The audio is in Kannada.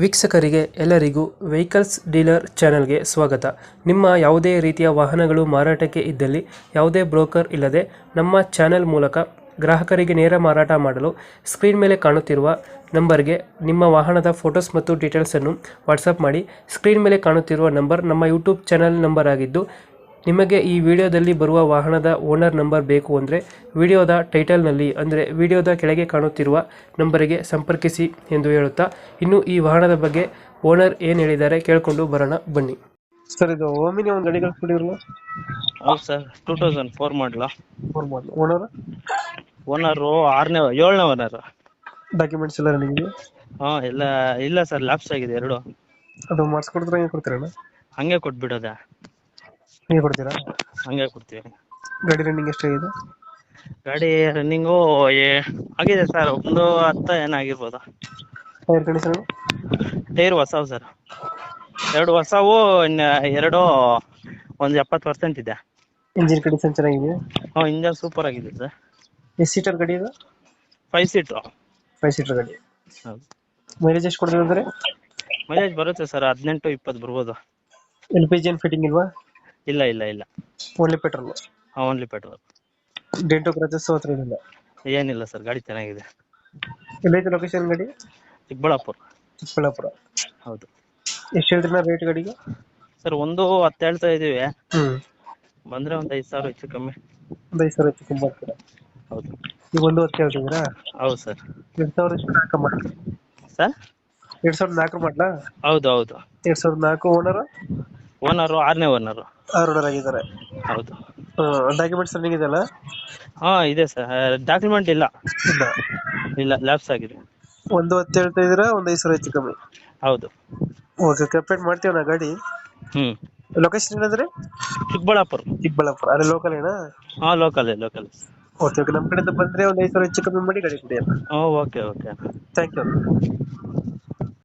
ವೀಕ್ಷಕರಿಗೆ ಎಲ್ಲರಿಗೂ ವೆಹಿಕಲ್ಸ್ ಡೀಲರ್ ಚಾನೆಲ್ಗೆ ಸ್ವಾಗತ. ನಿಮ್ಮ ಯಾವುದೇ ರೀತಿಯ ವಾಹನಗಳು ಮಾರಾಟಕ್ಕೆ ಇದ್ದಲ್ಲಿ ಯಾವುದೇ ಬ್ರೋಕರ್ ಇಲ್ಲದೆ ನಮ್ಮ ಚಾನೆಲ್ ಮೂಲಕ ಗ್ರಾಹಕರಿಗೆ ನೇರ ಮಾರಾಟ ಮಾಡಲು ಸ್ಕ್ರೀನ್ ಮೇಲೆ ಕಾಣುತ್ತಿರುವ ನಂಬರ್ಗೆ ನಿಮ್ಮ ವಾಹನದ ಫೋಟೋಸ್ ಮತ್ತು ಡೀಟೇಲ್ಸನ್ನು ವಾಟ್ಸಪ್ ಮಾಡಿ. ಸ್ಕ್ರೀನ್ ಮೇಲೆ ಕಾಣುತ್ತಿರುವ ನಂಬರ್ ನಮ್ಮ ಯೂಟ್ಯೂಬ್ ಚಾನೆಲ್ ನಂಬರ್ ಆಗಿದ್ದು, ನಿಮಗೆ ಈ ವಿಡಿಯೋದಲ್ಲಿ ಬರುವ ವಾಹನದ ಓನರ್ ನಂಬರ್ ಬೇಕು ಅಂದರೆ ವಿಡಿಯೋದ ಟೈಟಲ್ನಲ್ಲಿ ಅಂದರೆ ವಿಡಿಯೋದ ಕೆಳಗೆ ಕಾಣುತ್ತಿರುವ ನಂಬರಿಗೆ ಸಂಪರ್ಕಿಸಿ ಎಂದು ಹೇಳುತ್ತಾ, ಇನ್ನು ಈ ವಾಹನದ ಬಗ್ಗೆ ಓನರ್ ಏನು ಹೇಳಿದ್ದಾರೆ ಕೇಳಿಕೊಂಡು ಬರೋಣ ಬನ್ನಿ. ಸರ್, ಇದು ಓಮಿನಿ ಒಂದು ಗಾಡಿ ಕಳಿಸ್ಬಿಟ್ಟಿರಲ್ಲ? ಹೌದು ಸರ್, 2004 ಮಾಡಲ. ಫೋನ್ ಮಾಡಲು ಓನರ್ ಓನರು 7ನೇ ಓನರ್. ಡಾಕ್ಯುಮೆಂಟ್ಸ್ ಎಲ್ಲ ನಿಮಗೆ ಎಲ್ಲ ಇಲ್ಲ ಸರ್, ಲ್ಯಾಪ್ಸ್ ಆಗಿದೆ ಎರಡು. ಅದು ಮಾಡಿಸ್ಕೊಡ್ತಾರೆ, ಹೆಂಗೆ ಕೊಡ್ತೀರಣ್ಣ? ಹಂಗೆ ಕೊಟ್ಬಿಡೋದ? ನೀವು ಕೊಡ್ತೀರಾ? ಹಂಗೆ ಕೊಡ್ತೀವಿ. ಗಾಡಿ ರನ್ನಿಂಗ್ ಎಷ್ಟಾಗಿದೆ? ಗಾಡಿ ರನ್ನಿಂಗು ಆಗಿದೆ ಸರ್, 10 ಏನಾಗಿರ್ಬೋದು. Tyre condition? ಟೈರ್ ಹೊಸವು ಸರ್, 2 ಹೊಸವು, ಎರಡು ಒಂದು 70% ಇದೆ. ಇಂಜಿನ್ ಕಂಡೀಷನ್ ಚೆನ್ನಾಗಿದೆ? ಇಂಜನ್ ಸೂಪರ್ ಆಗಿದೆ ಸರ್. ಎಷ್ಟು ಸೀಟರ್ ಗಾಡಿ ಇದು? 5 ಸೀಟ್ರು. 5 ಸೀಟರ್ ಗಾಡಿ. ಹೌದು. ಮೈಲೇಜ್ ಎಷ್ಟು ಕೊಡ್ತೀವಿ ಅಂದರೆ? ಮೈಲೇಜ್ ಬರುತ್ತೆ ಸರ್, 18-20 ಬರ್ಬೋದು. LPG ಏನು ಫಿಟ್ಟಿಂಗ್ ಇಲ್ವಾ? ಇಲ್ಲ ಇಲ್ಲ ಇಲ್ಲ, only petrol? Only petrol. Dent scratches ಹತ್ರ ಏನಿಲ್ಲ? ಏನಿಲ್ಲ ಸರ್, ಗಾಡಿ ಚೆನ್ನಾಗಿದೆ. ಎಲ್ಲೈತೆ ಲೊಕೇಶನ್ ಗಾಡಿ? ಚಿಕ್ಕಬಳ್ಳಾಪುರ. ಚಿಕ್ಕಬಳ್ಳಾಪುರ. ಹೌದು. ಎಷ್ಟು ಹೇಳ್ತೀರಾ ರೇಟ್ ಗಾಡಿಗೆ? ಸರ್, 1.10 ಹೇಳ್ತಾ ಇದೀವಿ. ಬಂದ್ರೆ ಒಂದು 5,000 ಹೆಚ್ಚು ಕಮ್ಮಿ. ಒಂದು 5,000 ಹೆಚ್ಚು ಕಮ್ಮಿ ಮಾಡ್ತೀರಾ? ಹೌದು. ಈಗ 1.10 ಹೇಳ್ತಿದ್ದೀರಾ? ಹೌದು ಸರ್. 2,000 ಎಷ್ಟು ನಾಲ್ಕು ಮಾಡಿ ಸರ್, 2004 ಮಾಡಲಾ? ಹೌದು ಹೌದು. 2004. ಓನರ್? ಓನರು 6ನೇ ಓನರು. 6 ಓನರ್ ಆಗಿದ್ದಾರೆ. ಹೌದು. ಡಾಕ್ಯುಮೆಂಟ್ಸ್ ರನ್ನಿಂಗ್ ಇದೆಯಲ್ಲ? ಇದೆ ಸರ್, ಡಾಕ್ಯುಮೆಂಟ್ ಇಲ್ಲ. ಇಲ್ಲ. ಇಲ್ಲ, ಲ್ಯಾಪ್ಸ್ ಆಗಿದೆ. 1.10 ಹೇಳ್ತಾ ಇದ್ದೀರಾ, ಒಂದು 5,000 ಹೆಚ್ಚು ಕಮ್ಮಿ? ಹೌದು. ಓಕೆ, ಕಂಪ್ಲೀಟ್ ಮಾಡ್ತೀವಿ ನಾ ಗಾಡಿ. ಲೊಕೇಶನ್ ಏನಂದ್ರೆ? ಚಿಕ್ಕಬಳ್ಳಾಪುರ. ಚಿಕ್ಕಬಳ್ಳಾಪುರ. ಅದೇ ಲೋಕಲ್ ಏನಾ? Local local. ಓಕೆ ಓಕೆ, ನಮ್ಮ ಕಡೆಯಿಂದ ಬಂದ್ರೆ ಒಂದು 5,000 ಹೆಚ್ಚು ಕಮ್ಮಿ ಮಾಡಿ ಗಾಡಿ ಕೊಡಿ. Okay okay. Thank you.